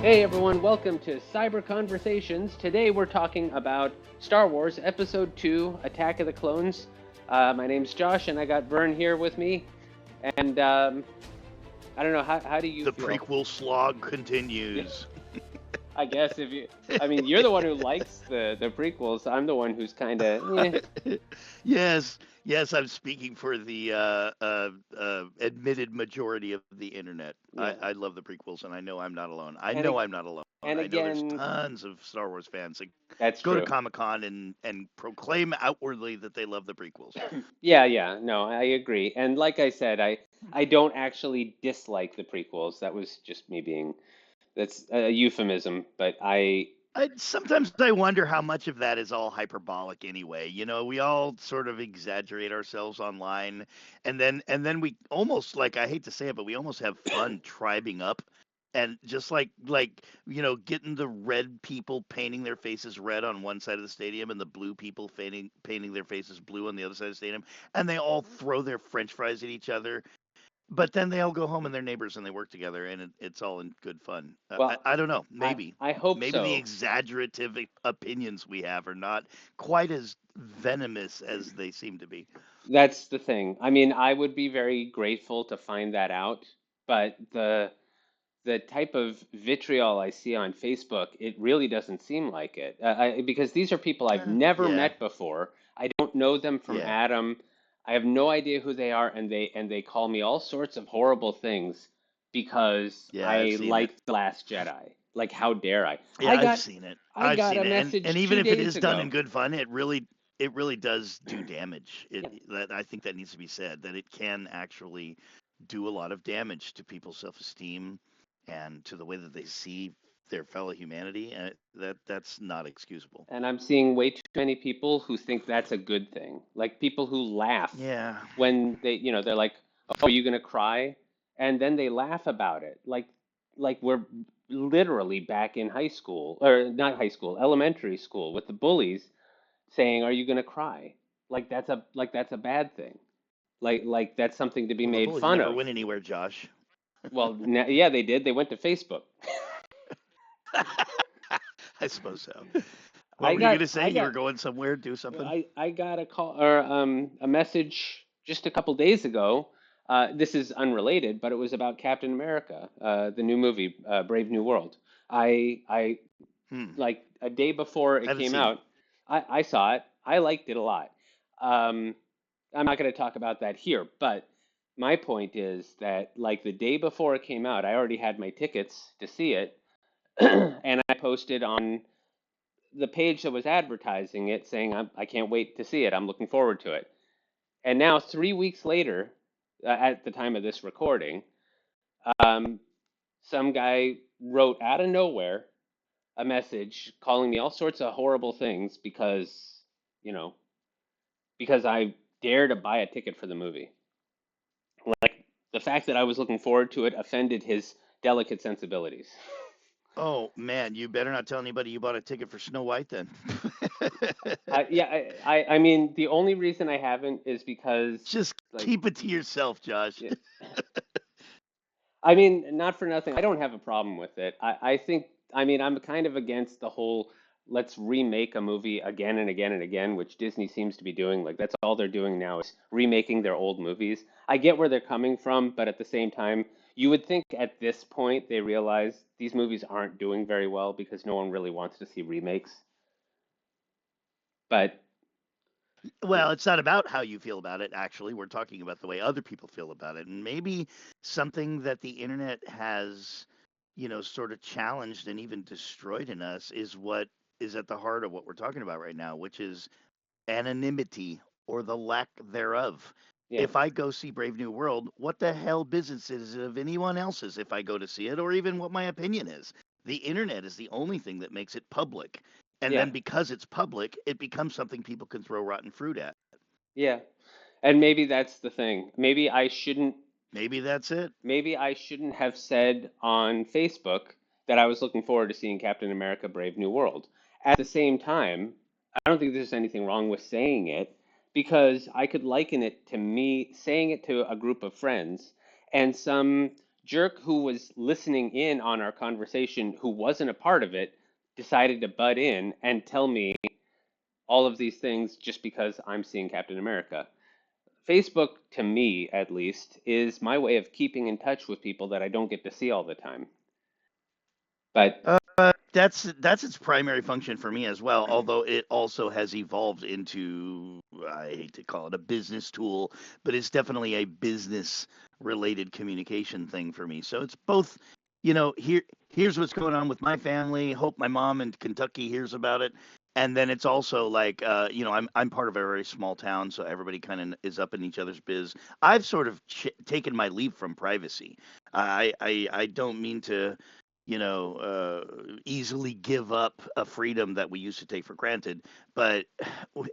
Hey everyone, welcome to Cyber-Conversations. Today we're talking about Star Wars Episode 2, Attack of the Clones. My name's Josh and I got Vern here with me. And I don't know, how do you The feel? prequel slog continues. I guess you're the one who likes the prequels. I'm the one who's kind of, Yes, I'm speaking for the admitted majority of the internet. yeah. I love the prequels, and I know I'm not alone. I And, know I'm not alone. and I know there's again, tons of Star Wars fans that that's go to true. Comic-Con and proclaim outwardly that they love the prequels. Yeah, no, I agree. And like I said, I don't actually dislike the prequels. That was just me being that's a euphemism, but Sometimes I wonder how much of that is all hyperbolic anyway. You know, we all sort of exaggerate ourselves online, and then we almost, like, I hate to say it, but we almost have fun tribing up and just getting the red people painting their faces red on one side of the stadium and the blue people painting their faces blue on the other side of the stadium, and they all throw their French fries at each other, but then they all go home and they're neighbors and they work together and it's all in good fun. well, I don't know. I Maybe. I hope Maybe the so. exaggerative opinions we have are not quite as venomous as they seem to be. That's the thing. I mean, I would be very grateful to find that out, but the type of vitriol I see on Facebook, it really doesn't seem like it. Because these are people I've never Yeah. met before. I don't know them from Yeah. Adam. I have no idea who they are, and they call me all sorts of horrible things because Yeah, I've I seen it. liked The Last Jedi. Like, how dare I? Yeah, I've seen it. I I've got a seen it. And message even two if it days is done ago. in good fun, it really does do damage. Yeah, I think that needs to be said, that it can actually do a lot of damage to people's self-esteem and to the way that they see their fellow humanity, and that's not excusable. and I'm seeing way too many people who think that's a good thing. Like people who laugh Yeah. when they're like, "Oh, are you gonna cry?" And then they laugh about it. Like we're literally back in high school, or not high school, elementary school with the bullies saying, "Are you gonna cry?" Like that's a bad thing. Like that's something to be Well, the made bullies fun never of. went anywhere, Josh. Well, yeah, they did. They went to Facebook. I suppose so. What I were you got gonna say? I You were got going somewhere, do something? I got a call or a message just a couple days ago. This is unrelated, but it was about Captain America, the new movie, Brave New World. I Hmm. like a day before I it haven't came seen it. out. I saw it. I liked it a lot. Um, I'm not going to talk about that here, but my point is that like the day before it came out, I already had my tickets to see it, and I posted on the page that was advertising it saying, I can't wait to see it. I'm looking forward to it. And now, 3 weeks later, at the time of this recording, um, some guy wrote out of nowhere a message calling me all sorts of horrible things you know, because I dare to buy a ticket for the movie. Like the fact that I was looking forward to it offended his delicate sensibilities. Oh man, you better not tell anybody you bought a ticket for Snow White then. Yeah, I mean, the only reason I haven't is because, Just like, keep it to yourself, Josh. yeah, I mean, not for nothing. I don't have a problem with it. I think, I mean, I'm kind of against the whole let's remake a movie again and again and again, which Disney seems to be doing. Like, that's all they're doing now is remaking their old movies. I get where they're coming from, but at the same time, you would think at this point they realize these movies aren't doing very well because no one really wants to see remakes. But, Well, it's not about how you feel about it, actually. We're talking about the way other people feel about it. And maybe something that the internet has, sort of challenged and even destroyed in us is what is at the heart of what we're talking about right now, which is anonymity or the lack thereof. yeah, If I go see Brave New World, what the hell business is it of anyone else's if I go to see it, or even what my opinion is? The internet is the only thing that makes it public. And yeah, then because it's public, it becomes something people can throw rotten fruit at. yeah. And maybe that's the thing. Maybe that's it. Maybe I shouldn't have said on Facebook that I was looking forward to seeing Captain America Brave New World. At the same time, I don't think there's anything wrong with saying it because I could liken it to me saying it to a group of friends and some jerk who was listening in on our conversation, who wasn't a part of it, decided to butt in and tell me all of these things just because I'm seeing Captain America. Facebook, to me at least, is my way of keeping in touch with people that I don't get to see all the time. But That's its primary function for me as well. Although it also has evolved into, I hate to call it a business tool, but it's definitely a business related communication thing for me. So it's both, here's what's going on with my family. Hope my mom in Kentucky hears about it. And then it's also like, I'm part of a very small town, so everybody kind of is up in each other's biz. I've sort of taken my leave from privacy. I don't mean to easily give up a freedom that we used to take for granted. But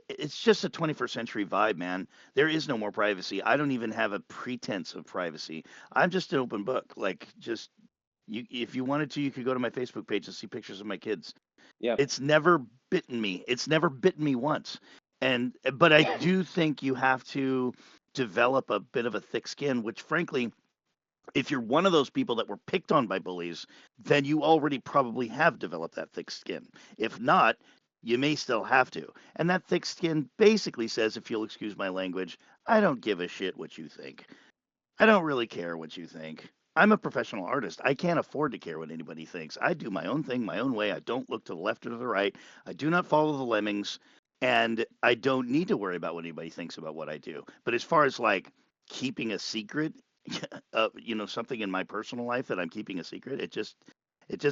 it's just a 21st century vibe, man. There is no more privacy. I don't even have a pretense of privacy. I'm just an open book. Like, just you, if you wanted to, you could go to my Facebook page and see pictures of my kids. yep. It's never bitten me. It's never bitten me once. But I do think you have to develop a bit of a thick skin, which frankly, if you're one of those people that were picked on by bullies, then you already probably have developed that thick skin. If not, you may still have to. And that thick skin basically says, if you'll excuse my language, I don't give a shit what you think. I don't really care what you think. I'm a professional artist. I can't afford to care what anybody thinks. I do my own thing, my own way. I don't look to the left or to the right. I do not follow the lemmings, and I don't need to worry about what anybody thinks about what I do. But as far as like keeping a secret, something in my personal life that I'm keeping a secret, it just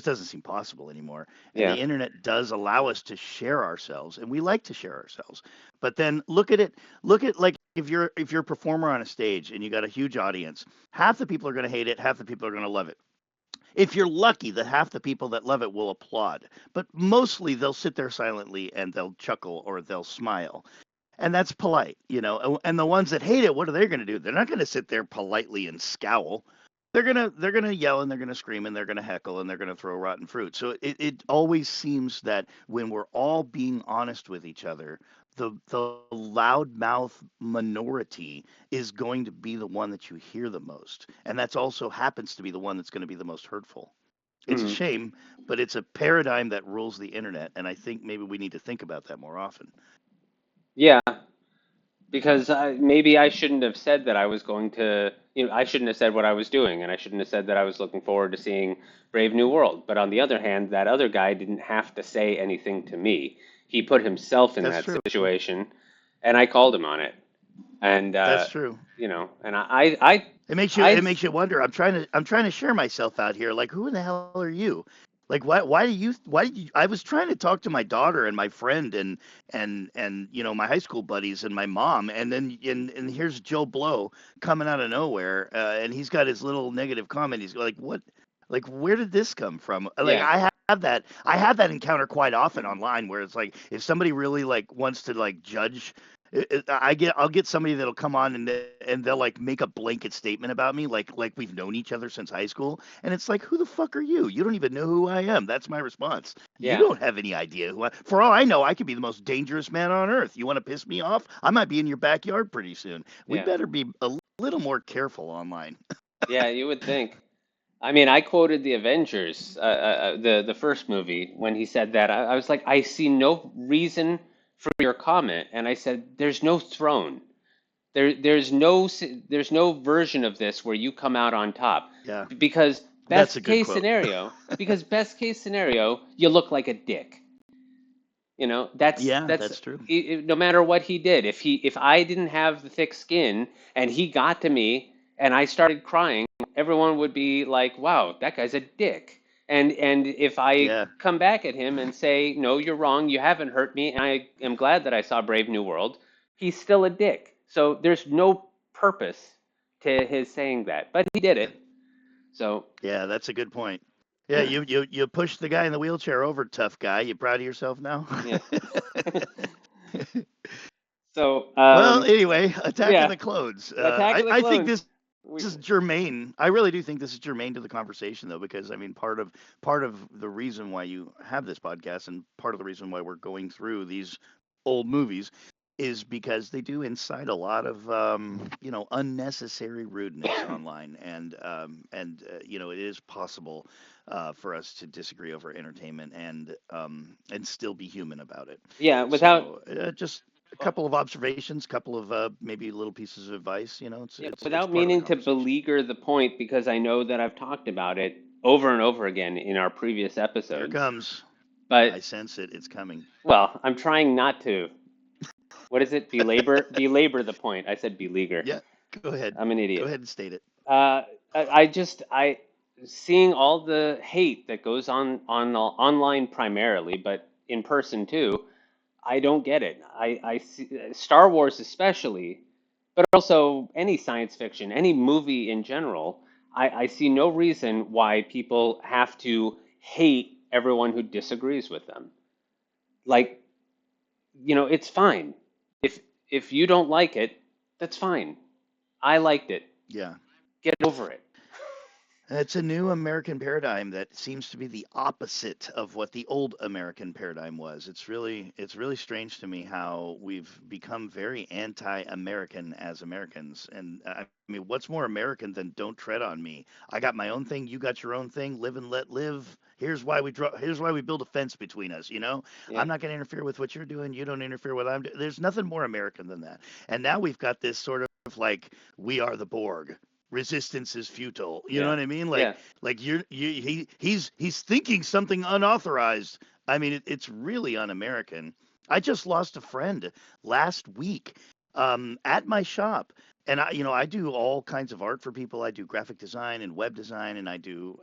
doesn't seem possible anymore. And Yeah. the internet does allow us to share ourselves, and we like to share ourselves. But then look at like if you're a performer on a stage and you got a huge audience, half the people are going to hate it, half the people are going to love it. If you're lucky, the half the people that love it will applaud, but mostly they'll sit there silently and they'll chuckle or they'll smile, and that's polite. And the ones that hate it, what are they going to do? They're not going to sit there politely and scowl. They're gonna yell and they're gonna scream and they're gonna heckle and they're gonna throw rotten fruit. So it always seems that when we're all being honest with each other, the loudmouth minority is going to be the one that you hear the most, and that's also happens to be the one that's going to be the most hurtful. It's a Hmm. shame, but it's a paradigm that rules the internet, and I think maybe we need to think about that more often. Yeah, because maybe I shouldn't have said that I was going to, I shouldn't have said what I was doing, and I shouldn't have said that I was looking forward to seeing Brave New World. But on the other hand, that other guy didn't have to say anything to me. He put himself in That's that true. situation, and I called him on it. And That's true. and I It makes you wonder. I'm trying to share myself out here. Like, who in the hell are you? Like, why did you? I was trying to talk to my daughter and my friend and my high school buddies and my mom, and here's Joe Blow coming out of nowhere, and he's got his little negative comment. He's like, what? Like, where did this come from? Like, yeah, I have that encounter quite often online, where it's like if somebody really like wants to like judge. I'll get somebody that'll come on and they'll like make a blanket statement about me, like we've known each other since high school, and it's like, who the fuck are you? You don't even know who I am. That's my response. You yeah, don't have any idea who I. For all I know, I could be the most dangerous man on earth. You want to piss me off? I might be in your backyard pretty soon. We yeah, better be a little more careful online. yeah. You would think. I mean, I quoted the Avengers, the first movie, when he said that. I was like, I see no reason for your comment, and I said, there's no throne. There's no version of this where you come out on top Yeah, because that's a good quote. best case scenario, you look like a dick. Yeah, That's that's true. no matter what he did. If I didn't have the thick skin and he got to me and I started crying, everyone would be like, "Wow, that guy's a dick." And if I Yeah. come back at him and say, "No, you're wrong. You haven't hurt me, and I am glad that I saw Brave New World," he's still a dick. So there's no purpose to his saying that, but he did it. So Yeah, that's a good point. Yeah, you pushed the guy in the wheelchair over, tough guy. You proud of yourself now? yeah. So Well, anyway, Attack of yeah, the Clones. Attack I, of the I think Clones. this We, is germane. I really do think this is germane to the conversation, though, because I mean, part of the reason why you have this podcast and part of the reason why we're going through these old movies is because they do incite a lot of unnecessary rudeness online, and it is possible for us to disagree over entertainment and still be human about it. Yeah, without So just a couple of observations, couple of maybe little pieces of advice. yeah, It's without part of the meaning to conversation. beleaguer the point, because I know that I've talked about it over and over again in our previous Here it episodes. comes. But I sense it. It's coming. well, I'm trying not to. What is it? Belabor the point. I said beleaguer. Yeah, go ahead. I'm an Go idiot. ahead and state it. I seeing all the hate that goes on online primarily, but in person too. I don't get it. I see Star Wars especially, but also any science fiction, any movie in general. I see no reason why people have to hate everyone who disagrees with them. Like, it's fine. If if you don't like it, that's fine. I liked it. Yeah. Get over it. It's a new American paradigm that seems to be the opposite of what the old American paradigm was. It's really strange to me how we've become very anti-American as Americans. And I mean, what's more American than don't tread on me? I got my own thing, you got your own thing, live and let live. Here's why we build a fence between us, you know? Yeah, I'm not going to interfere with what you're doing, you don't interfere with what I'm doing. There's nothing more American than that. And now we've got this sort of like we are the Borg, resistance is futile. You know yeah, what I mean? yeah. Like he's thinking something unauthorized. I mean, it's really un-American. I just lost a friend last week at my shop, and I do all kinds of art for people. I do graphic design and web design, and I do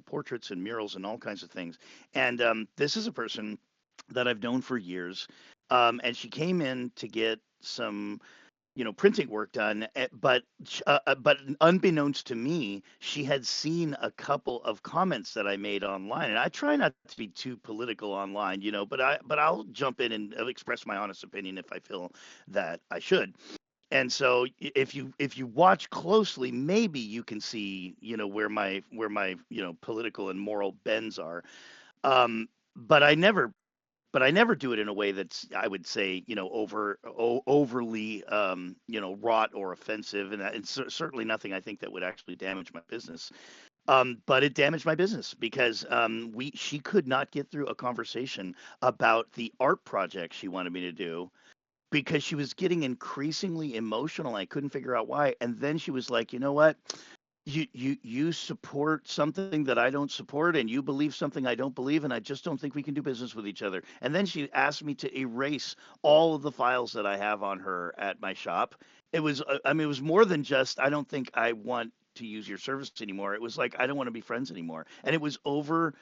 portraits and murals and all kinds of things. And this is a person that I've known for years, and she came in to get some printing work done. But unbeknownst to me, she had seen a couple of comments that I made online, and I try not to be too political online, but I'll jump in and express my honest opinion if I feel that I should. And so if you watch closely, maybe you can see where my political and moral bends are. Um, but I never do it in a way that's, I would say, overly, wrought or offensive, and it's certainly nothing I think that would actually damage my business. But it damaged my business because she could not get through a conversation about the art project she wanted me to do because she was getting increasingly emotional. I couldn't figure out why, and then she was like, "You know what? You support something that I don't support, and you believe something I don't believe, and I just don't think we can do business with each other." And then she asked me to erase all of the files that I have on her at my shop. I mean, it was more than just I don't think I want to use your service anymore. It was like I don't want to be friends anymore, and it was over.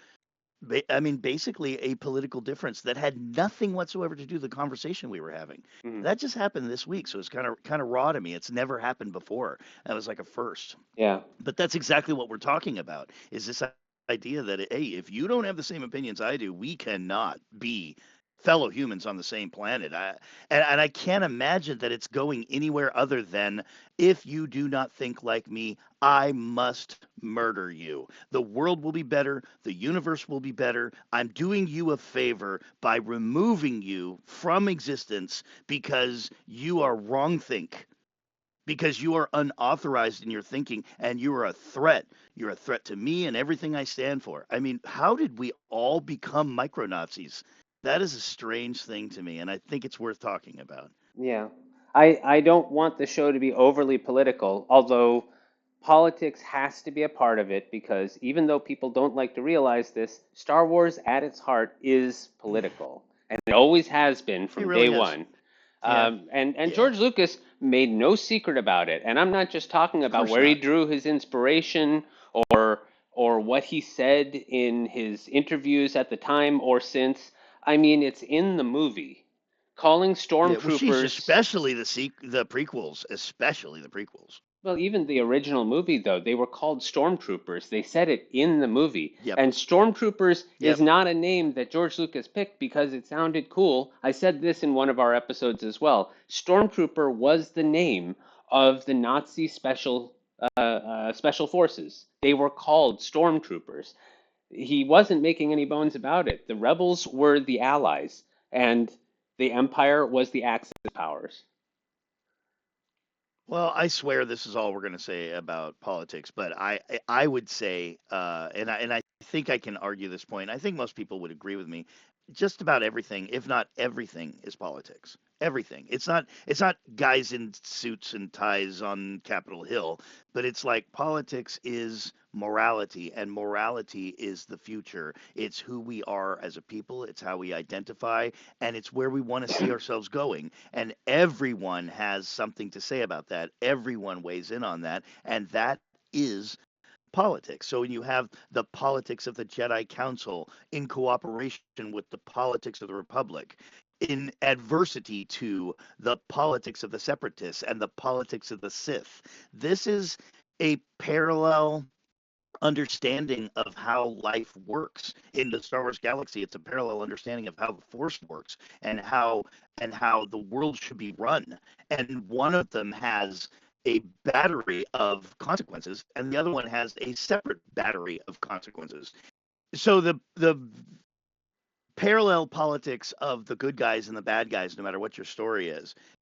I mean, basically a political difference that had nothing whatsoever to do with the conversation we were having. Mhm. That just happened this week, so it's kind of raw to me. It's never happened before. That was like a first. Yeah. But that's exactly what we're talking about, is this idea that, hey, if you don't have the same opinions I do, we cannot be fellow humans on the same planet. And I can't imagine that it's going anywhere other than, if you do not think like me, I must murder you. The world will be better. The universe will be better. I'm doing you a favor by removing you from existence because you are wrong think, because you are unauthorized in your thinking, and you are a threat. You're a threat to me and everything I stand for. I mean, how did we all become micro Nazis? That is a strange thing to me, and I think it's worth talking about. Yeah. I don't want the show to be overly political, although politics has to be a part of it because even though people don't like to realize this, Star Wars at its heart is political. And it always has been It from day really is. one. Yeah. And Yeah. George Lucas made no secret about it. And I'm not just talking Of about course where he not. drew his inspiration or or what he said in his interviews at the time or since. I mean, it's in the movie calling Yeah. Well, she's stormtroopers. especially the prequels, especially the prequels. Well, even the original movie, though, they were called stormtroopers. They said it in the movie. Yep. And stormtroopers is Yep. not a name that George Lucas picked because it sounded cool. I said this in one of our episodes as well. Stormtrooper was the name of the Nazi special forces. They were called stormtroopers. He wasn't making any bones about it. The rebels were the allies, and The Empire was the Axis powers. Well, I swear this is all we're going to say about politics, but I would say, and I think I can argue this point. I think most people would agree with me. Just about everything, if not everything, is politics. Everything. It's not guys in suits and ties on Capitol Hill, but it's like politics is morality, and morality is the future. It's who we are as a people. It's how we identify, and it's where we want to see ourselves going. And everyone has something to say about that. Everyone weighs in on that. And that is politics. So when you have the politics of the Jedi Council in cooperation with the politics of the Republic, in adversity to the politics of the Separatists and the politics of the Sith, this is a parallel understanding of how life works in the Star Wars galaxy. It's a parallel understanding of how the Force works and how the world should be run. And one of them has a battery of consequences, and the other one has a separate battery of consequences. So the parallel politics of the good guys and the bad guys, no matter what your story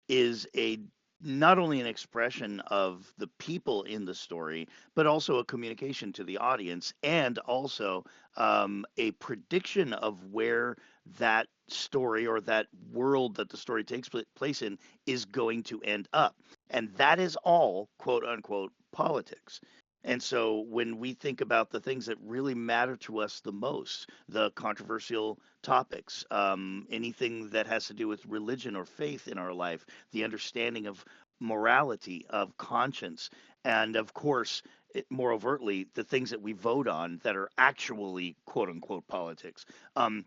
is a not only an expression of the people in the story, but also a communication to the audience, and also a prediction of where that story or that world that the story takes place in is going to end up. And that is all quote unquote politics. And so when we think about the things that really matter to us the most, the controversial topics, anything that has to do with religion or faith in our life, the understanding of morality, of conscience, and of course, more overtly, the things that we vote on that are actually quote unquote politics. Um,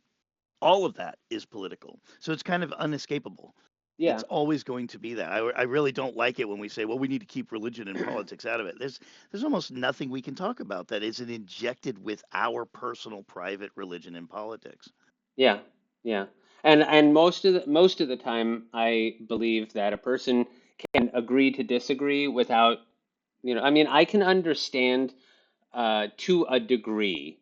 all of that is political. So it's kind of unescapable. It's Yeah, always going to be that. I really don't like it when we say, well, we need to keep religion and politics out of it. There's almost nothing we can talk about that isn't injected with our personal private religion and politics. yeah, yeah. And most of the time, I believe that a person can agree to disagree without, I mean, I can understand to a degree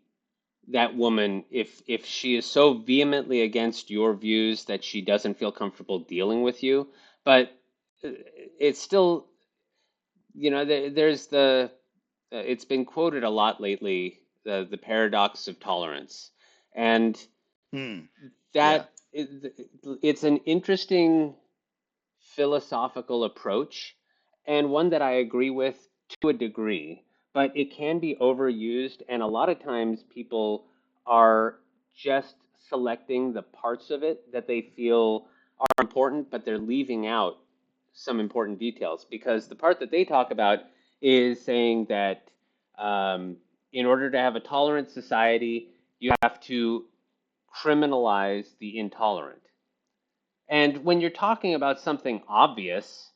that woman if she is so vehemently against your views that she doesn't feel comfortable dealing with you, but uh, it's still, there's it's been quoted a lot lately, the paradox of tolerance. And Hmm. Yeah. that it's an interesting philosophical approach and one that I agree with to a degree, but it can be overused, and a lot of times people are just selecting the parts of it that they feel are important, but they're leaving out some important details because the part that they talk about is saying that um, in order to have a tolerant society, you have to criminalize the intolerant. And when you're talking about something obvious,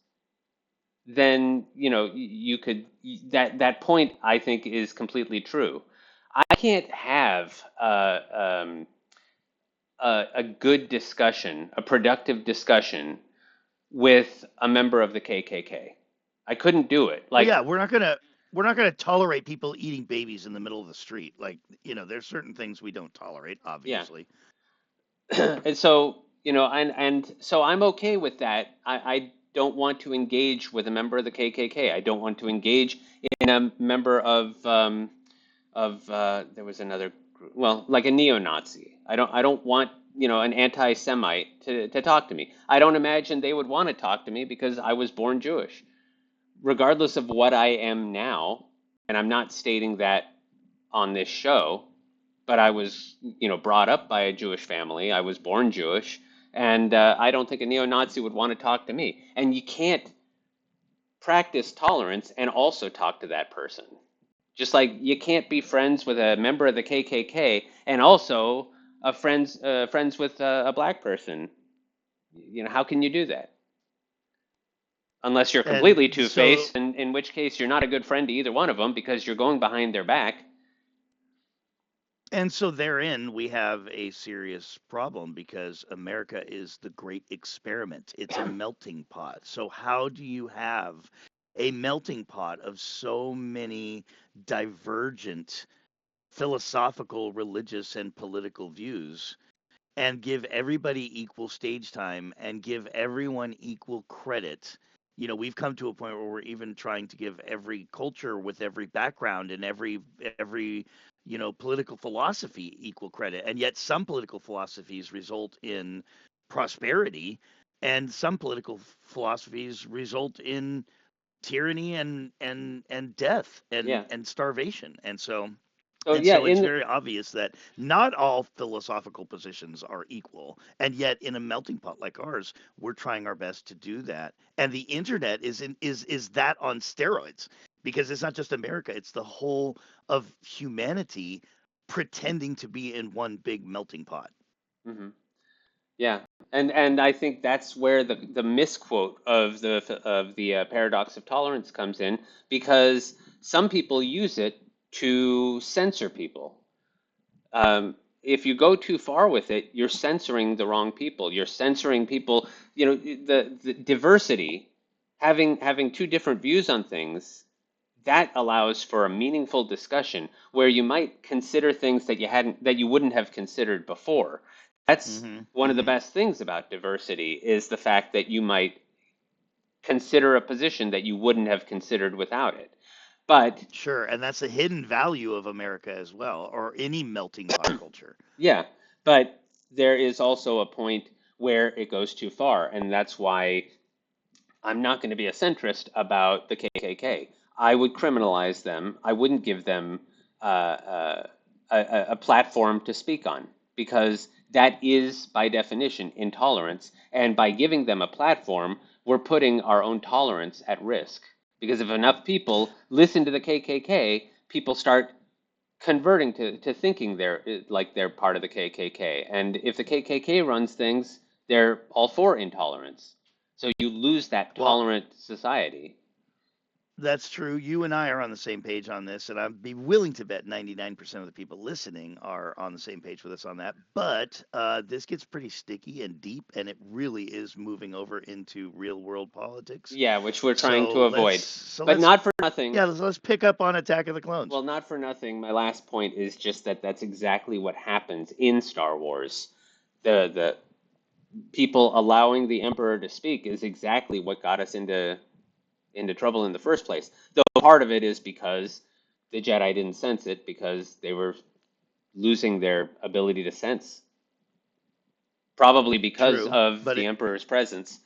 then you could that point I think is completely true. I can't have a good discussion, a productive discussion with a member of the KKK. I couldn't do it. Well, Like, yeah, we're not gonna tolerate people eating babies in the middle of the street. Like, there's certain things we don't tolerate, yeah. obviously. And so, and so I'm okay with that. I don't want to engage with a member of the KKK. I don't want to engage in a member of there was another group, well, like a neo-Nazi. I don't want, an anti-Semite to talk to me. I don't imagine they would want to talk to me because I was born Jewish. Regardless of what I am now, and I'm not stating that on this show, but I was, brought up by a Jewish family. I was born Jewish, and I don't think a neo-Nazi would want to talk to me. And you can't practice tolerance and also talk to that person. Just like you can't be friends with a member of the KKK and also friends with a black person. How can you do that? Unless you're And completely so two-faced, in which case you're not a good friend to either one of them because you're going behind their back. And so therein we have a serious problem because America is the great experiment. It's a melting pot. So how do you have a melting pot of so many divergent philosophical, religious, and political views and give everybody equal stage time and give everyone equal credit. We've come to a point where we're even trying to give every culture with every background and every political philosophy equal credit. And yet some political philosophies result in prosperity and some political philosophies result in tyranny and death Yeah. and starvation. And so So and yeah, so it's in very obvious that not all philosophical positions are equal. And yet in a melting pot like ours, we're trying our best to do that. And the internet is that on steroids, because it's not just America, it's the whole of humanity pretending to be in one big melting pot. hmm Yeah, and I think that's where the misquote of the paradox of tolerance comes in, because some people use it to censor people. If you go too far with it, you're censoring the wrong people. You're censoring people. The diversity, having two different views on things, that allows for a meaningful discussion where you might consider things that you wouldn't have considered before. That's Hmm. one of the Hmm. best things about diversity, is the fact that you might consider a position that you wouldn't have considered without it. But Sure, and that's a hidden value of America as well, or any melting pot culture. yeah, but there is also a point where it goes too far, and that's why I'm not going to be a centrist about the KKK. I would criminalize them. I wouldn't give them a platform to speak on, because that is, by definition, intolerance. And by giving them a platform, we're putting our own tolerance at risk. Because if enough people listen to the KKK, people start converting to thinking they're part of the KKK. And if the KKK runs things, they're all for intolerance. So you lose that Well, tolerant society. that's true. You and I are on the same page on this, and I'd be willing to bet 99% of the people listening are on the same page with us on that. But this gets pretty sticky and deep, and it really is moving over into real world politics. Yeah, which we're trying So to let's avoid. so But let's not for nothing. yeah let's pick up on Attack of the Clones. Well, not for nothing. My last point is just that that's exactly what happens in Star Wars. The people allowing the Emperor to speak is exactly what got us into trouble in the first place. Though part of it is because the Jedi didn't sense it, because they were losing their ability to sense, probably because True, of but the Emperor's presence.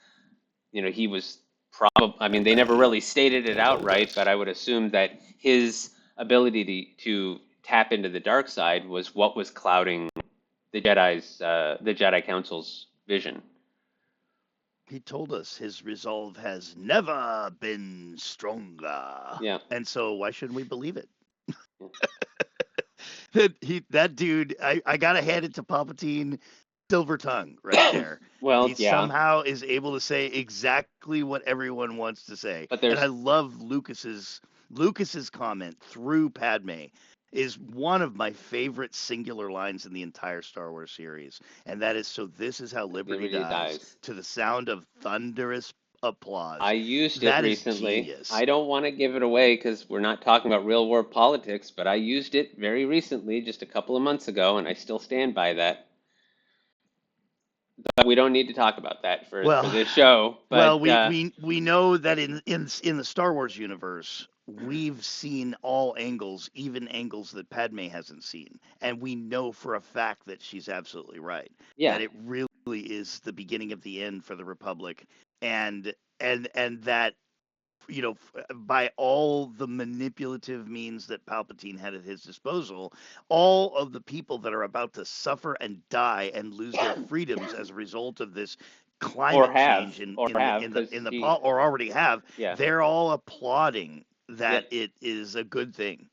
He was probably, I mean, they never really stated it outright, but I would assume that his ability to tap into the dark side was what was clouding the Jedi Council's vision. he told us his resolve has never been stronger, Yeah. and so why shouldn't we believe it? Yeah. That dude, I gotta hand it to Palpatine, silver tongue right there. Well, He yeah, somehow is able to say exactly what everyone wants to say. but And I there's love Lucas's comment through Padme is one of my favorite singular lines in the entire Star Wars series. And that is, so this is how liberty Liberty dies, dies. to the sound of thunderous I applause. used it That is recently. genius. I don't want to give it away because we're not talking about real world politics, but I used it very recently, just a couple of months ago, and I still stand by that. But we don't need to talk about that for Well, this show. well, But we know that in the Star Wars universe, we've seen all angles, even angles that Padme hasn't seen, and we know for a fact that she's absolutely right. yeah, That it really is the beginning of the end for the Republic, and that by all the manipulative means that Palpatine had at his disposal, all of the people that are about to suffer and die and lose their freedoms as a result of this climate change because in the he, or already have, yeah, they're all applauding yep, that it is a good thing.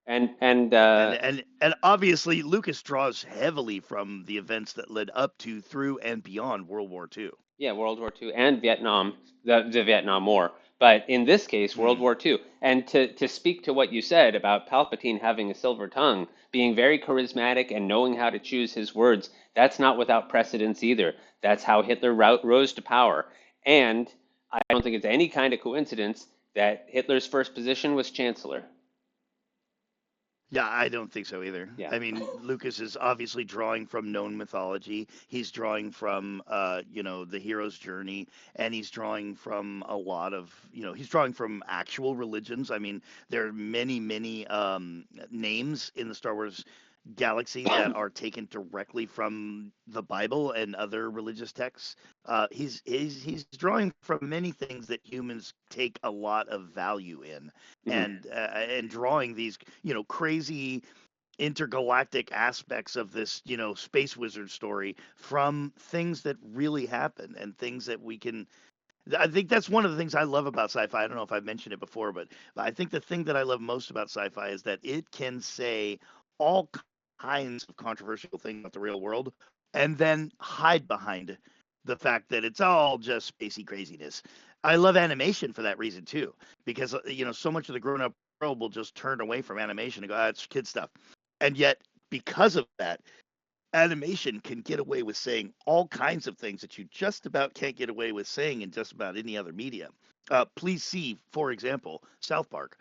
and And obviously Lucas draws heavily from the events that led up to, through, and beyond World War II. yeah, World War II and Vietnam, the Vietnam War. But in this case, World Hmm. War II. And to speak to what you said about Palpatine having a silver tongue, being very charismatic and knowing how to choose his words, that's not without precedence either. That's how Hitler rose to power. And I don't think it's any kind of coincidence that Hitler's first position was chancellor. Yeah, I don't think so either. Yeah. I mean, Lucas is obviously drawing from known mythology. He's drawing from, the hero's journey, and he's drawing from a lot of, he's drawing from actual religions. I mean, there are many, many names in the Star Wars galaxy that are taken directly from the Bible and other religious texts. He's drawing from many things that humans take a lot of value in, Mhm. and drawing these crazy intergalactic aspects of this space wizard story from things that really happen and things that we can. I think that's one of the things I love about sci-fi. I don't know if I've mentioned it before, but I think the thing that I love most about sci-fi is that it can say all kinds of controversial things about the real world and then hide behind the fact that it's all just spacey craziness. I love animation for that reason too, because so much of the grown-up world will just turn away from animation and go, it's kid stuff. And yet, because of that, animation can get away with saying all kinds of things that you just about can't get away with saying in just about any other media. Please see, for example, South Park.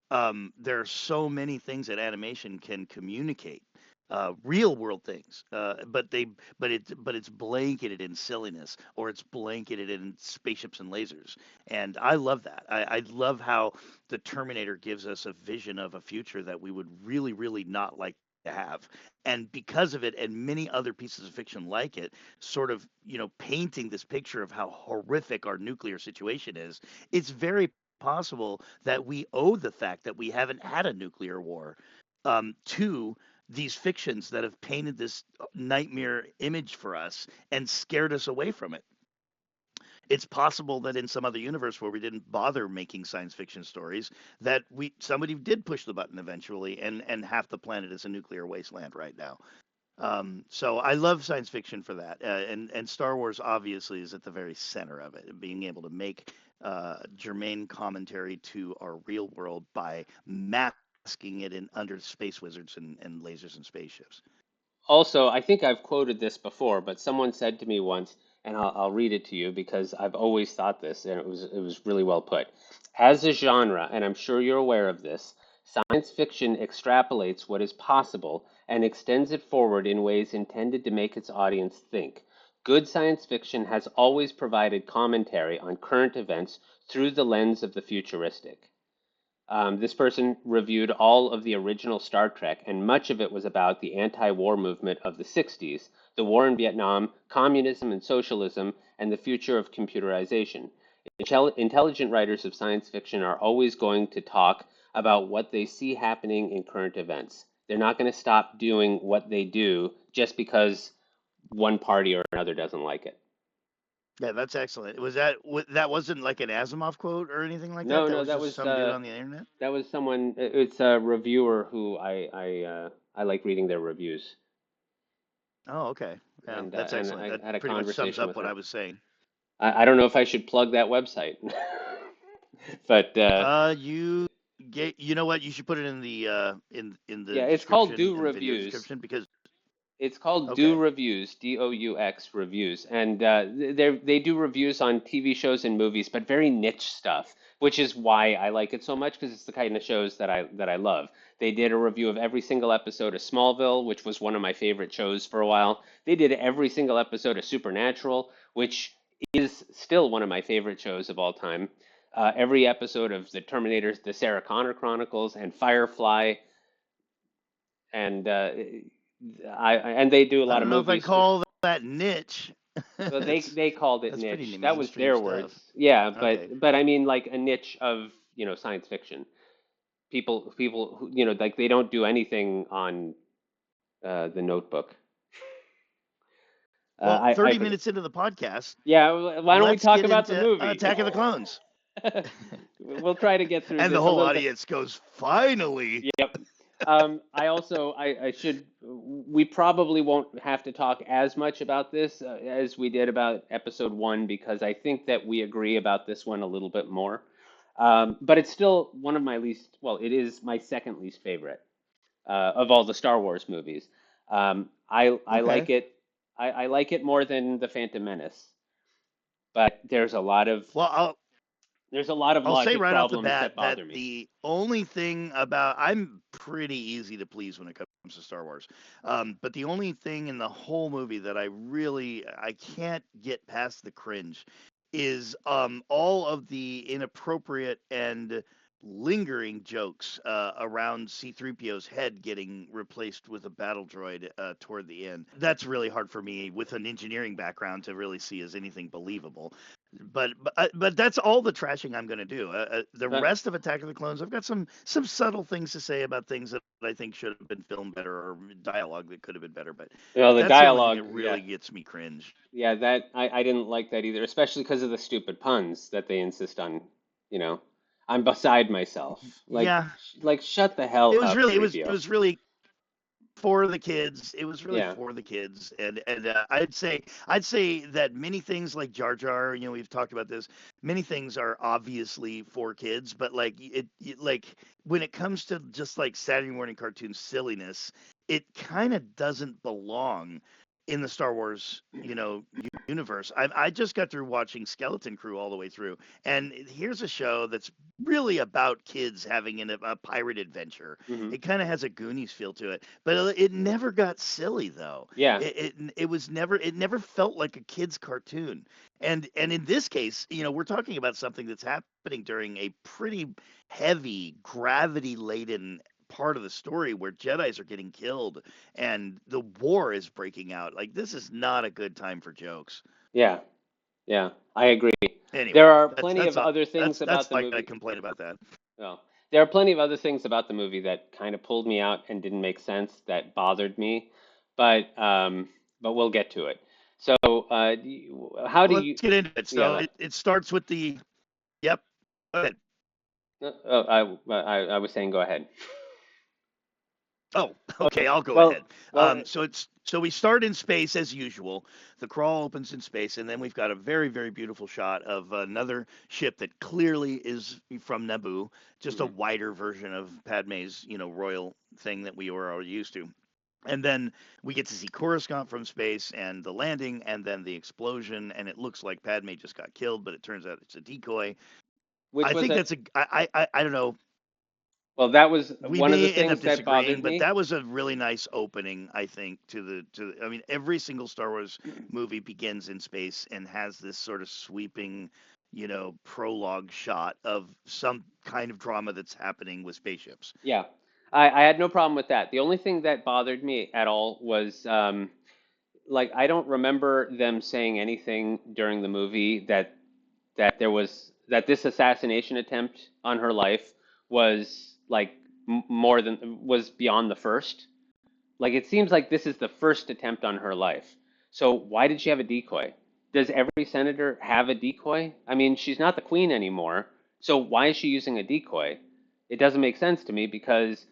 There are so many things that animation can communicate, real world things, but it's blanketed in silliness, or it's blanketed in spaceships and lasers, and I love that. I love how the Terminator gives us a vision of a future that we would really, really not like to have, and because of it, and many other pieces of fiction like it, sort of painting this picture of how horrific our nuclear situation is. It's very possible that we owe the fact that we haven't had a nuclear war, to these fictions that have painted this nightmare image for us and scared us away from it. It's possible that in some other universe where we didn't bother making science fiction stories, that we somebody did push the button eventually, and half the planet is a nuclear wasteland right now. So I love science fiction for that, and Star Wars obviously is at the very center of it, being able to make germane commentary to our real world by masking it in under space wizards and lasers and spaceships. Also, I think I've quoted this before, but someone said to me once, and I'll read it to you because I've always thought this, and it was really well put. As a genre, and I'm sure you're aware of this, science fiction extrapolates what is possible and extends it forward in ways intended to make its audience think. Good science fiction has always provided commentary on current events through the lens of the futuristic. This person reviewed all of the original Star Trek, and much of it was about the anti war movement of the 60s, the war in Vietnam, communism and socialism, and the future of computerization. Intelligent writers of science fiction are always going to talk about what they see happening in current events. They're not going to stop doing what they do just because one party or another doesn't like it. Yeah, that's excellent. That wasn't like an Asimov quote or anything like that? No, That no, was just some dude on the internet? that was someone. It's a reviewer who I like reading their reviews, Oh, okay. Yeah, that's and excellent. I That had a pretty much sums conversation up with what her. I was saying. I don't know if I should plug that website, but You know what? You should put it in the yeah, it's called Do in the video Reviews. description, because It's called Do okay. Reviews, Deux Reviews, and they do reviews on TV shows and movies, but very niche stuff, which is why I like it so much because it's the kind of shows that I love. They did a review of every single episode of Smallville, which was one of my favorite shows for a while. They did every single episode of Supernatural, which is still one of my favorite shows of all time. Every episode of the Terminators, the Sarah Connor Chronicles, and Firefly, and and they do a I lot of don't know if I'd movies too. call that niche. Well, they It's they called it that's pretty niche. That was mainstream their stuff. words. Yeah, Okay. but I mean like a niche of, science fiction. People who, like they don't do anything on the Notebook. Well, I 30 forget. minutes into the podcast, Yeah, why don't we let's talk get about the into movie? Attack of the Clones. We'll try to get through And the this a whole little bit. audience goes, "Finally." Yep. I also I should we probably won't have to talk as much about this as we did about episode one because I think that we agree about this one a little bit more. But it's still one of my least, well, it is my second least favorite of all the Star Wars movies. I Okay. like it. I like it more than the Phantom Menace, but there's a lot of Well, There's a lot of I'll say logic right off the problems bat that that bother me. the only thing about I'm pretty easy to please when it comes to Star Wars, but the only thing in the whole movie that I can't get past the cringe is all of the inappropriate and lingering jokes around C-3PO's head getting replaced with a battle droid toward the end. That's really hard for me with an engineering background to really see as anything believable. But that's all the trashing I'm going to do. The But rest of Attack of the Clones, I've got some subtle things to say about things that I think should have been filmed better or dialogue that could have been better. But the that's the only thing dialogue, that yeah, really gets me cringe. yeah, that I didn't like that either, especially because of the stupid puns that they insist on. You know, I'm beside myself. Yeah, Like shut the hell it was up, really it 3PO. was really for the kids. It was really Yeah. for the kids, and I'd say that many things like Jar Jar, we've talked about this. Many things are obviously for kids, but like like when it comes to just like Saturday morning cartoon silliness, it kind of doesn't belong in the Star Wars, universe. I just got through watching Skeleton Crew all the way through, and here's a show that's really about kids having a pirate adventure. Hmm. It kind of has a Goonies feel to it, but it never got silly though. Yeah. It never felt like a kid's cartoon. And in this case, we're talking about something that's happening during a pretty heavy, gravity laden part of the story where Jedi's are getting killed and the war is breaking out. Like this is not a good time for jokes. Yeah. Yeah. I agree. There Anyway, are that's plenty that's of all. other things That's about the all I gotta movie. complain about that. Well, there are plenty of other things about the movie that kind of pulled me out and didn't make sense that bothered me, but um, but we'll get to it. So, how do Well, you? let's get into it. Yeah. So it starts with the yep. Go ahead. I was saying, go ahead. Oh, Okay. okay, I'll go ahead. Well, So we start in space as usual. The crawl opens in space, and then we've got a very, very beautiful shot of another ship that clearly is from Naboo, just a mhm. wider version of Padme's, royal thing that we were already used to. And then we get to see Coruscant from space and the landing and then the explosion, and it looks like Padme just got killed, but it turns out it's a decoy. Which I was think a that's a I don't know. well, that was We one of the may end up things that disagreeing, bothered but me. that was a really nice opening, I think, I mean, every single Star Wars movie begins in space and has this sort of sweeping, prologue shot of some kind of drama that's happening with spaceships. Yeah, I had no problem with that. The only thing that bothered me at all was like I don't remember them saying anything during the movie that this assassination attempt on her life was like more than was beyond the first. Like it seems like this is the first attempt on her life. So why did she have a decoy? Does every senator have a decoy? I mean, she's not the queen anymore. So why is she using a decoy? It doesn't make sense to me because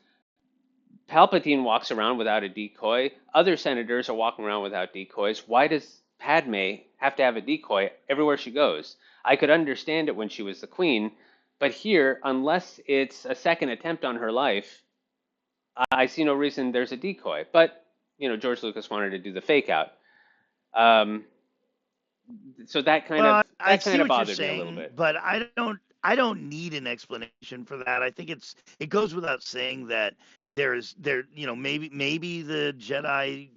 Palpatine walks around without a decoy. Other senators are walking around without decoys. Why does Padme have to have a decoy everywhere she goes? I could understand it when she was the queen, but here, unless it's a second attempt on her life, I see no reason there's a decoy. But George Lucas wanted to do the fake out, um, so Well, I that kind see of what you're bothered me a little saying, bit. but I don't need an explanation for that. I think it goes without saying that maybe the Jedi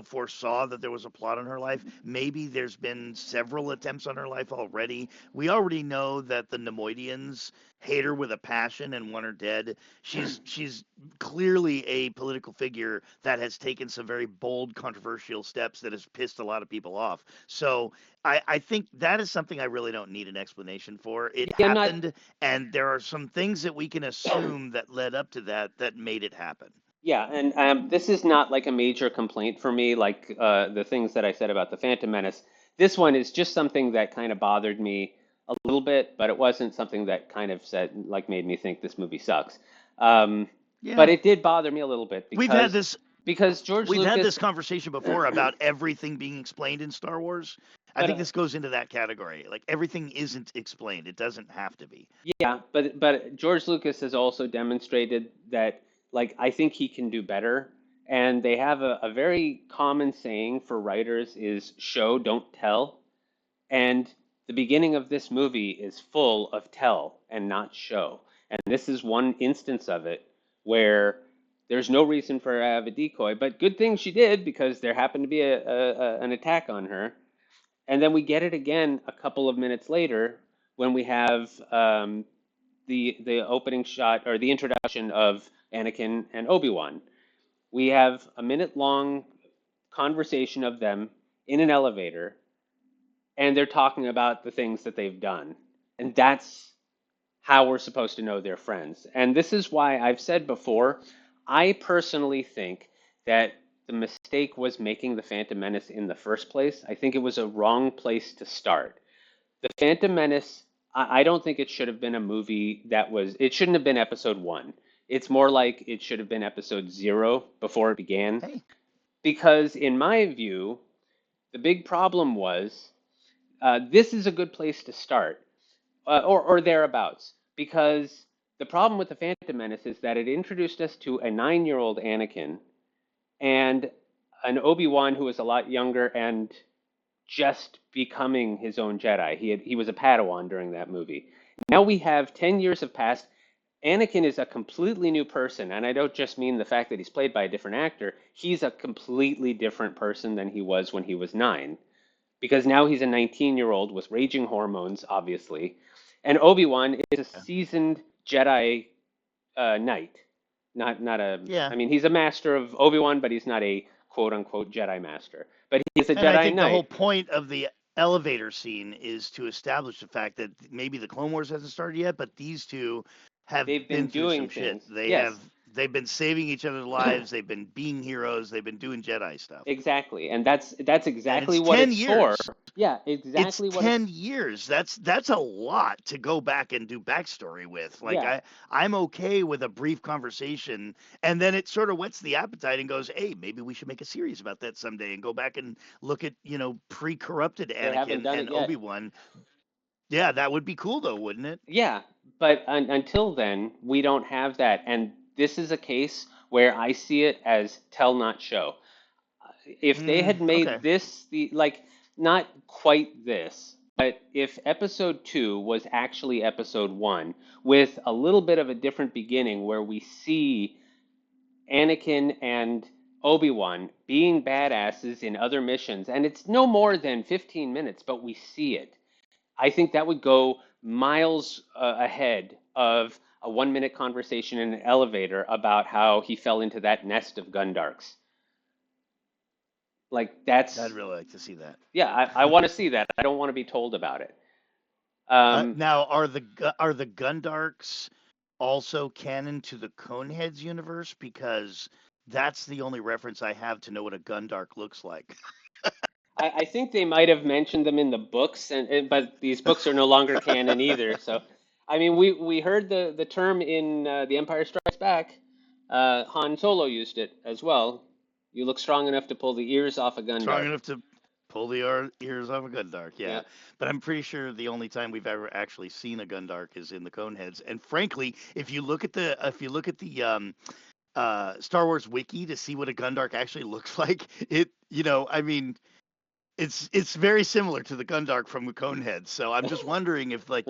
foresaw that there was a plot on her life. Maybe there's been several attempts on her life already. We already know that the Nemoidians hate her with a passion and want her dead. She's clearly a political figure that has taken some very bold, controversial steps that has pissed a lot of people off. So I think that is something I really don't need an explanation for. It Yeah, I'm not. happened, and there are some things that we can assume that led up to that made it happen. Yeah, and this is not like a major complaint for me, like the things that I said about the Phantom Menace. This one is just something that kind of bothered me a little bit, but it wasn't something that kind of said like made me think this movie sucks. Um, but Yeah, it did bother me a little bit we've had because this George we've had Lucas. this conversation before about everything being explained in Star Wars. I But think this goes into that category. Like everything isn't explained. It doesn't have to be. yeah, but George Lucas has also demonstrated that like I think he can do better. And they have a very common saying for writers is show, don't tell. And The beginning of this movie is full of tell and not show. And this is one instance of it where there's no reason for her to have a decoy, but good thing she did because there happened to be an attack on her. And then we get it again a couple of minutes later when we have the opening shot or the introduction of Anakin and Obi-Wan. We have a minute long conversation of them in an elevator, and they're talking about the things that they've done. And that's how we're supposed to know they're friends. And this is why I've said before, I personally think that the mistake was making the Phantom Menace in the first place. I think it was a wrong place to start. The Phantom Menace, I don't think it should have been a movie that was, it shouldn't have been episode one. It's more like it should have been episode zero before it began. Hey, Because in my view, the big problem was this is a good place to start, or thereabouts, because the problem with the Phantom Menace is that it introduced us to a 9-year-old Anakin and an Obi-Wan who was a lot younger and just becoming his own Jedi. He was a Padawan during that movie. Now we have 10 years have passed. Anakin is a completely new person, and I don't just mean the fact that he's played by a different actor. He's a completely different person than he was when he was 9, because now he's a 19-year-old with raging hormones, obviously. And Obi-Wan is a yeah, seasoned Jedi knight. Not a, yeah. I mean, he's a master of Obi-Wan, but he's not a quote unquote Jedi master. But he's a And I Jedi think the whole knight. point of the elevator scene is to establish the fact that maybe the Clone Wars hasn't started yet, but these two have They've been been through doing some shit. things. Yes, They've been saving each other's lives, they've been being heroes, they've been doing Jedi stuff. exactly. And that's And exactly it's what 10 it's for. years. Yeah, It's exactly what 10 it's, years. That's a lot to go back and do backstory with. Like yeah. I'm okay with a brief conversation, and then it sort of whets the appetite and goes, hey, maybe we should make a series about that someday and go back and look at, pre-corrupted They haven't Anakin done it and yet. Obi-Wan. Yeah, that would be cool though, wouldn't it? Yeah, but until then, we don't have that. And this is a case where I see it as tell not show. If they had Okay. made this the like not quite this, but if episode 2 was actually episode 1 with a little bit of a different beginning where we see Anakin and Obi-Wan being badasses in other missions, and it's no more than 15 minutes, but we see it. I think that would go miles ahead of a 1 minute conversation in an elevator about how he fell into that nest of Gundarks. Like I'd that's really like to see that. yeah, I want to see that. I don't want to be told about it. Um, Now, are the Gundarks also canon to the Coneheads universe? Because that's the only reference I have to know what a Gundark looks like. I think they might have mentioned them in the books, but these books are no longer canon either. So, I mean, we heard the term in The Empire Strikes Back. Han Solo used it as well. You look strong enough to pull the ears off a Strong Gundark. enough to pull the ears off a Gundark, yeah. Yep. But I'm pretty sure the only time we've ever actually seen a Gundark is in the Coneheads. And frankly, if you look at the Star Wars wiki to see what a Gundark actually looks like, I mean, it's very similar to the Gundark from the Coneheads. So I'm just wondering if like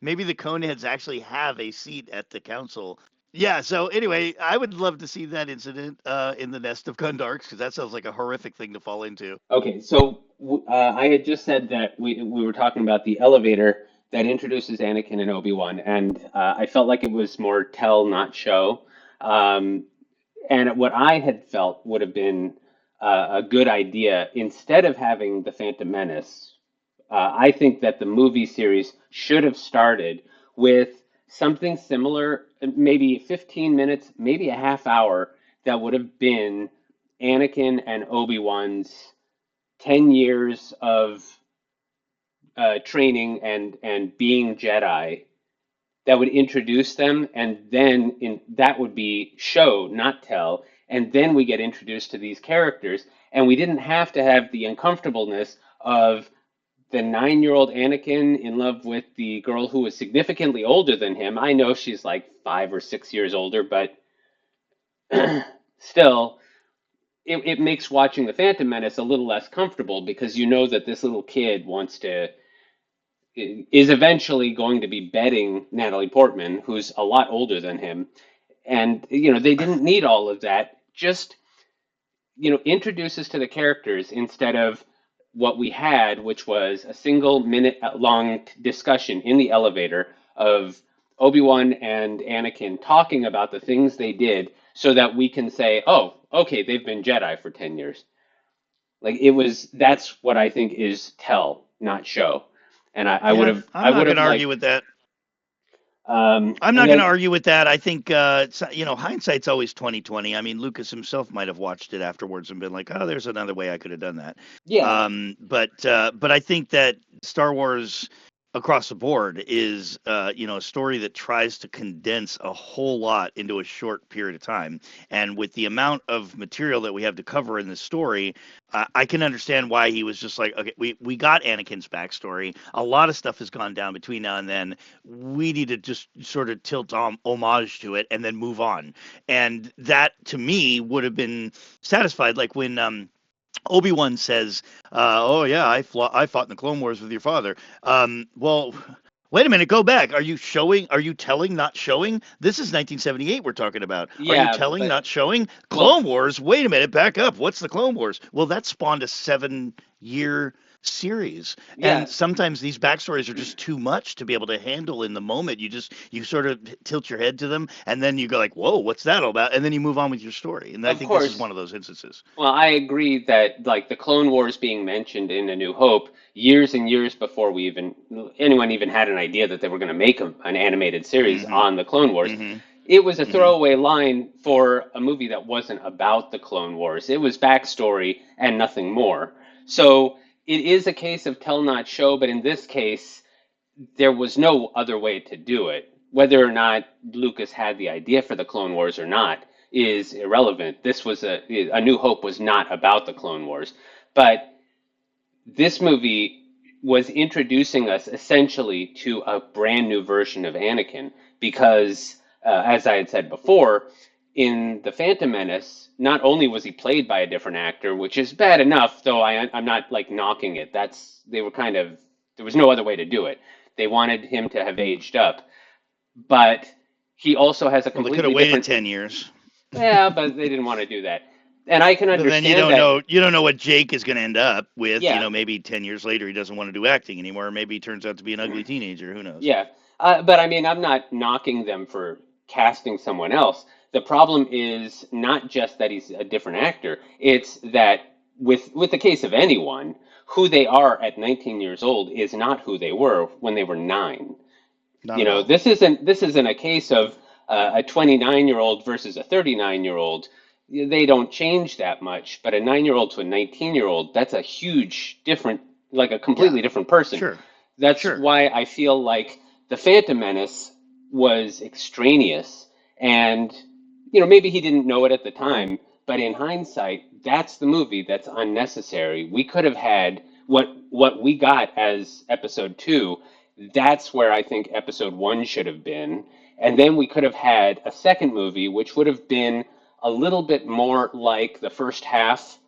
maybe the Coneheads actually have a seat at the council. Yeah, so anyway, I would love to see that incident in the nest of Gundarks because that sounds like a horrific thing to fall into. Okay, so I had just said that we were talking about the elevator that introduces Anakin and Obi-Wan, and I felt like it was more tell, not show. Um, and what I had felt would have been a good idea instead of having the Phantom Menace. I think that the movie series should have started with something similar, maybe 15 minutes, maybe a half hour, that would have been Anakin and Obi-Wan's 10 years of training and being Jedi that would introduce them, and then that would be show, not tell, and then we get introduced to these characters, and we didn't have to have the uncomfortableness of the 9-year-old Anakin in love with the girl who was significantly older than him. I know she's like 5 or 6 years older, but still, it makes watching the Phantom Menace a little less comfortable because you know that this little kid wants to is eventually going to be betting Natalie Portman, who's a lot older than him. And, they didn't need all of that. Just, introduce us to the characters instead of what we had, which was a single minute long discussion in the elevator of Obi-Wan and Anakin talking about the things they did so that we can say, oh, okay, they've been Jedi for 10 years. That's what I think is tell, not show. And Yeah, I I'm would not going have to argue liked, with that. I'm and not going to then, argue with that. I think hindsight's always 2020. I mean, Lucas himself might have watched it afterwards and been like, "Oh, there's another way I could have done that." yeah, But I think that Star Wars across the board is a story that tries to condense a whole lot into a short period of time. And with the amount of material that we have to cover in this story, I can understand why he was just like, okay, we got Anakin's backstory. A lot of stuff has gone down between now and then. We need to just sort of tilt homage to it and then move on. And that to me would have been satisfied. Like when Obi-Wan says, "Oh yeah, I fought in the Clone Wars with your father." Well, wait a minute, go back. Are you showing? Are you telling, not showing? This is 1978 we're talking about. Are you yeah, telling, but not showing? well, Clone Wars. Wait a minute, back up. What's the Clone Wars? Well, that spawned a 7-year series, yeah, and sometimes these backstories are just too much to be able to handle in the moment. You sort of tilt your head to them, and then you go like, "Whoa, what's that all about?" And then you move on with your story. And I of think this is course. one of those instances. Well, I agree that like the Clone Wars being mentioned in A New Hope years and years before anyone even had an idea that they were going to make an animated series Mm-hmm. on the Clone Wars. Mm-hmm. It was a Mm-hmm. throwaway line for a movie that wasn't about the Clone Wars. It was backstory and nothing more. So it is a case of tell not show, but in this case, there was no other way to do it. Whether or not Lucas had the idea for the Clone Wars or not is irrelevant. A New Hope was not about the Clone Wars, but this movie was introducing us essentially to a brand new version of Anakin because, as I had said before, in The Phantom Menace, not only was he played by a different actor, which is bad enough, though I'm not like knocking it. They were kind of, there was no other way to do it. They wanted him to have aged up, but he also has a Well, they could have completely waited different, 10 years. yeah, but they didn't want to do that. And I can But then you understand don't that. know what Jake is going to end up with. Yeah, Maybe 10 years later he doesn't want to do acting anymore. Maybe he turns out to be an ugly teenager. Who knows? yeah, but I mean, I'm not knocking them for casting someone else. The problem is not just that he's a different actor. It's that with the case of anyone, who they are at 19 years old is not who they were when they were 9. Not at all. This isn't a case of a 29-year-old versus a 39-year-old. They don't change that much, but a 9-year-old to a 19-year-old, that's a huge different, like a Yeah. completely different person. Sure. That's Sure. why I feel like the Phantom Menace was extraneous, and maybe he didn't know it at the time, but in hindsight, that's the movie that's unnecessary. We could have had what we got as episode 2. That's where I think episode 1 should have been. And then we could have had a second movie, which would have been a little bit more like the first half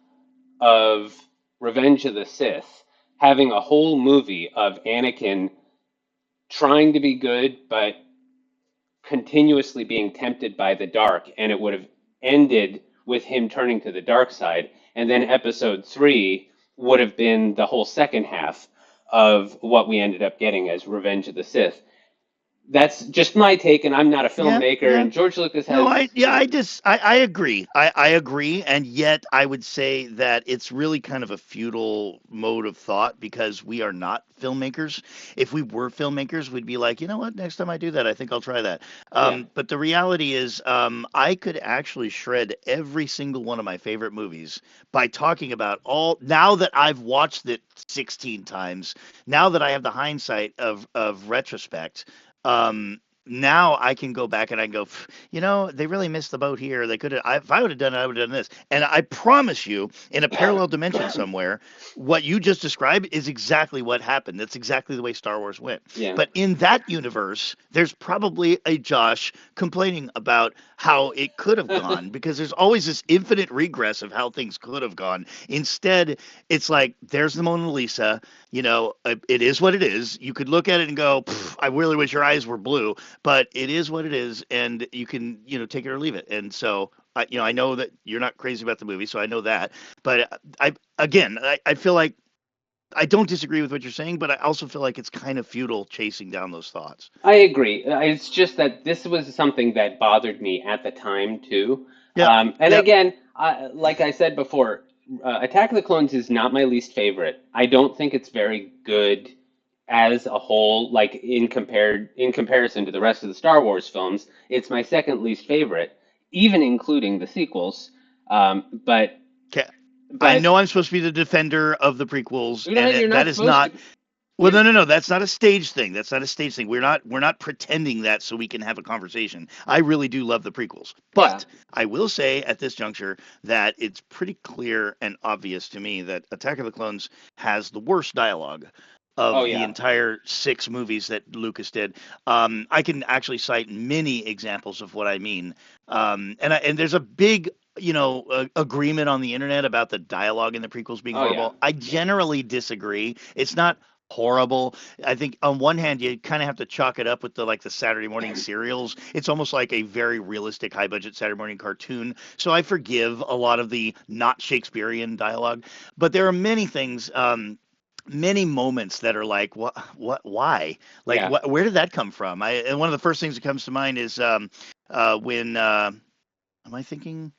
of Revenge of the Sith, having a whole movie of Anakin trying to be good, but continuously being tempted by the dark. And it would have ended with him turning to the dark side. And then episode 3 would have been the whole second half of what we ended up getting as Revenge of the Sith. That's just my take, and I'm not a Yeah. filmmaker. Yeah. And George Lucas No, has, I agree. I agree, and yet I would say that it's really kind of a futile mode of thought because we are not filmmakers. If we were filmmakers, we'd be like, you know what? Next time I do that, I think I'll try that. yeah, But the reality is, I could actually shred every single one of my favorite movies by talking about all. Now that I've watched it 16 times, now that I have the hindsight of retrospect. now I can go back and I can go, they really missed the boat here. They could have, if I would have done it, I would have done this. And I promise you, in a parallel dimension somewhere, what you just described is exactly what happened. That's exactly the way Star Wars went. Yeah. But in that universe, there's probably a Josh complaining about how it could have gone because there's always this infinite regress of how things could have gone. Instead, it's like, there's the Mona Lisa. It is what it is. You could look at it and go, I really wish your eyes were blue, but it is what it is, and you can take it or leave it. And so I know that you're not crazy about the movie, so I know that. But I feel like I don't disagree with what you're saying, but I also feel like it's kind of futile chasing down those thoughts. I agree. It's just that this was something that bothered me at the time too. Yep. And Yep. again, like I said before, Attack of the Clones is not my least favorite. I don't think it's very good as a whole, like in comparison to the rest of the Star Wars films. It's my second least favorite, even including the sequels. But Okay. I but know I'm supposed to be the defender of the prequels, you know and you're that not is supposed to. not. Well, You're, no, no, no. That's not a stage thing. That's not a stage thing. We're not pretending that so we can have a conversation. I really do love the prequels, yeah. but I will say at this juncture that it's pretty clear and obvious to me that Attack of the Clones has the worst dialogue Oh of the yeah. entire 6 movies that Lucas did. I can actually cite many examples of what I mean. And there's a big agreement on the internet about the dialogue in the prequels being Oh yeah. horrible. I generally disagree. It's not horrible. I think on one hand you kind of have to chalk it up with the Saturday morning serials. It's almost like a very realistic high budget Saturday morning cartoon. So I forgive a lot of the not Shakespearean dialogue, but there are many things many moments that are like why, like Yeah. where did that come from? And one of the first things that comes to mind is when am I thinking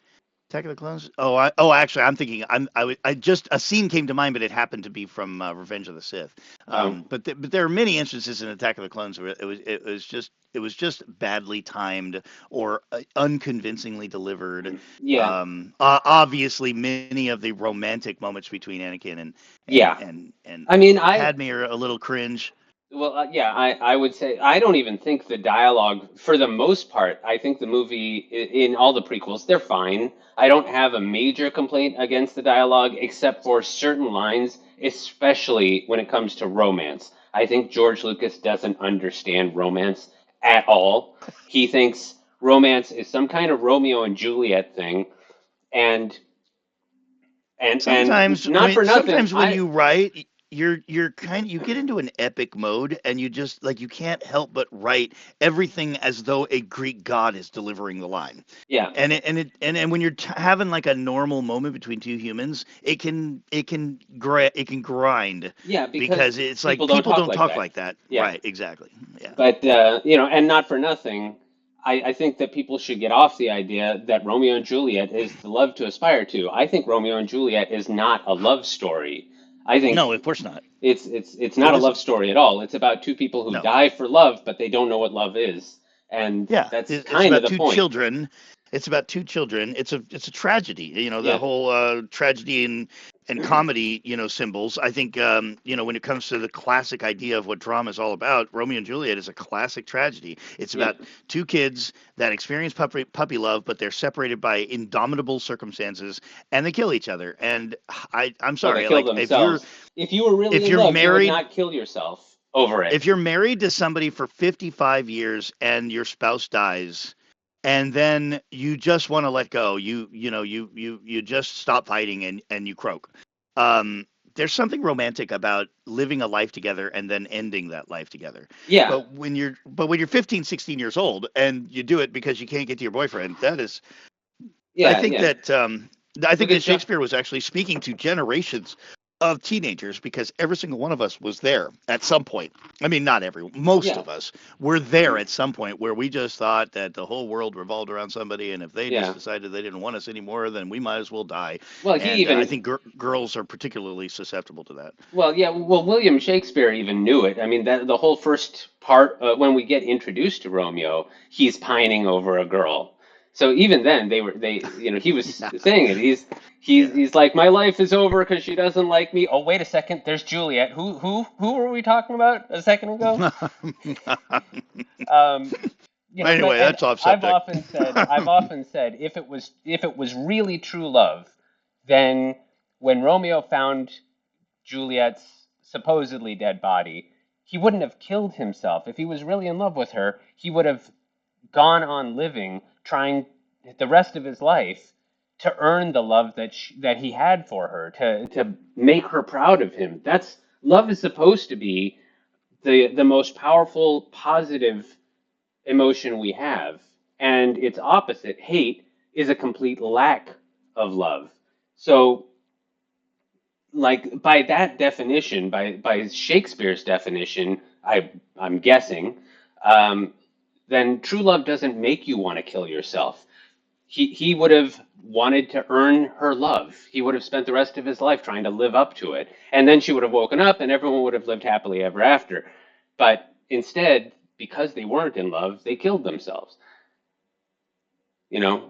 Attack of the Clones? Actually, I'm thinking. I just a scene came to mind, but it happened to be from Revenge of the Sith. Oh. But there are many instances in Attack of the Clones where it was just badly timed or unconvincingly delivered. Yeah. Obviously, many of the romantic moments between Anakin and Yeah. and and I mean, Padme are a little cringe. well, yeah, I would say I don't even think the dialogue, for the most part, I think the movie in all the prequels, they're fine. I don't have a major complaint against the dialogue except for certain lines, especially when it comes to romance. I think George Lucas doesn't understand romance at all. He thinks romance is some kind of Romeo and Juliet thing, and and not for nothing, Sometimes when you write, you get into an epic mode, and you just like you can't help but write everything as though a Greek god is delivering the line. yeah, And when you're having like a normal moment between two humans, it can grind yeah, because because it's people like don't people talk don't like talk that. like that. Yeah. Right, exactly. Yeah. But and not for nothing, I think that people should get off the idea that Romeo and Juliet is the love to aspire to. I think Romeo and Juliet is not a love story. I think No, of course not. it's not It a love isn't. story at all. It's about two people who No. die for love, but they don't know what love is, and Yeah, that's it's kind of about the two point. children. It's about two children. It's a tragedy. The Yeah, whole tragedy and comedy, symbols. I think when it comes to the classic idea of what drama is all about, Romeo and Juliet is a classic tragedy. It's yeah. about two kids that experience puppy love, but they're separated by indomitable circumstances, and they kill each other. And I'm Well, they sorry, kill like if you're themselves. If you were really if in you're love, you would married not kill yourself over it. if you're married to somebody for 55 years and your spouse dies and then you just want to let go, you just stop fighting and you croak. um there's something romantic about living a life together and then ending that life together. Yeah, But when you're 15, 16 years old and you do it because you can't get to your boyfriend, that is I yeah, think yeah. that I think Look at that John. Shakespeare was actually speaking to generations of teenagers because every single one of us was there at some point. I mean, not every, most Yeah, of us were there at some point where we just thought that the whole world revolved around somebody, and if they just yeah. decided they didn't want us anymore, then we might as well die. Well, he And I even think girls are particularly susceptible to that. Well, yeah, well, William Shakespeare even knew it. I mean, that the whole first part, when we get introduced to Romeo, he's pining over a girl. So even then, he was Yeah. saying it. Yeah. He's like, my life is over because she doesn't like me. Oh, wait a second, there's Juliet. Who were we talking about a second ago? Um, Anyway, and that's off subject. I've often said, if it was really true love, then when Romeo found Juliet's supposedly dead body, he wouldn't have killed himself. If he was really in love with her, he would have gone on living, trying the rest of his life to earn the love that he had for her, to make her proud of him. That's love is supposed to be the most powerful, positive emotion we have, and its opposite, hate, is a complete lack of love. So, like by that definition, by Shakespeare's definition, I'm guessing, um, then true love doesn't make you want to kill yourself. He would have wanted to earn her love. He would have spent the rest of his life trying to live up to it, and then she would have woken up, and everyone would have lived happily ever after. But instead, because they weren't in love, they killed themselves.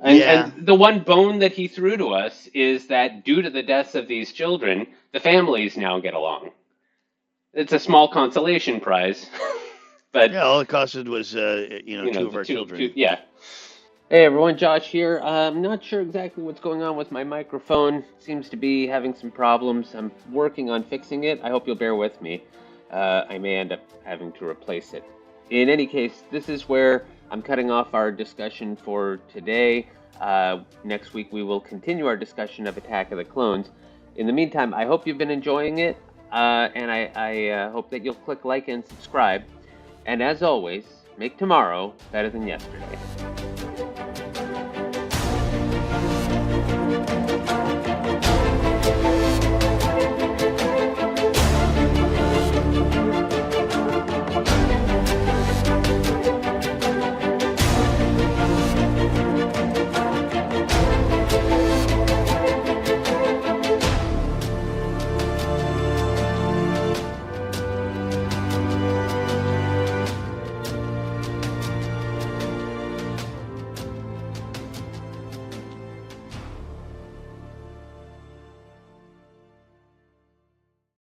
Yeah. And the one bone that he threw to us is that due to the deaths of these children, the families now get along. It's a small consolation prize, but Yeah, all it costed was two of the our two, children. yeah. Hey everyone, Josh here. I'm not sure exactly what's going on with my microphone. Seems to be having some problems. I'm working on fixing it. I hope you'll bear with me. I may end up having to replace it. In any case, this is where I'm cutting off our discussion for today. Next week we will continue our discussion of Attack of the Clones. In the meantime, I hope you've been enjoying it, and I hope that you'll click like and subscribe. And as always, make tomorrow better than yesterday.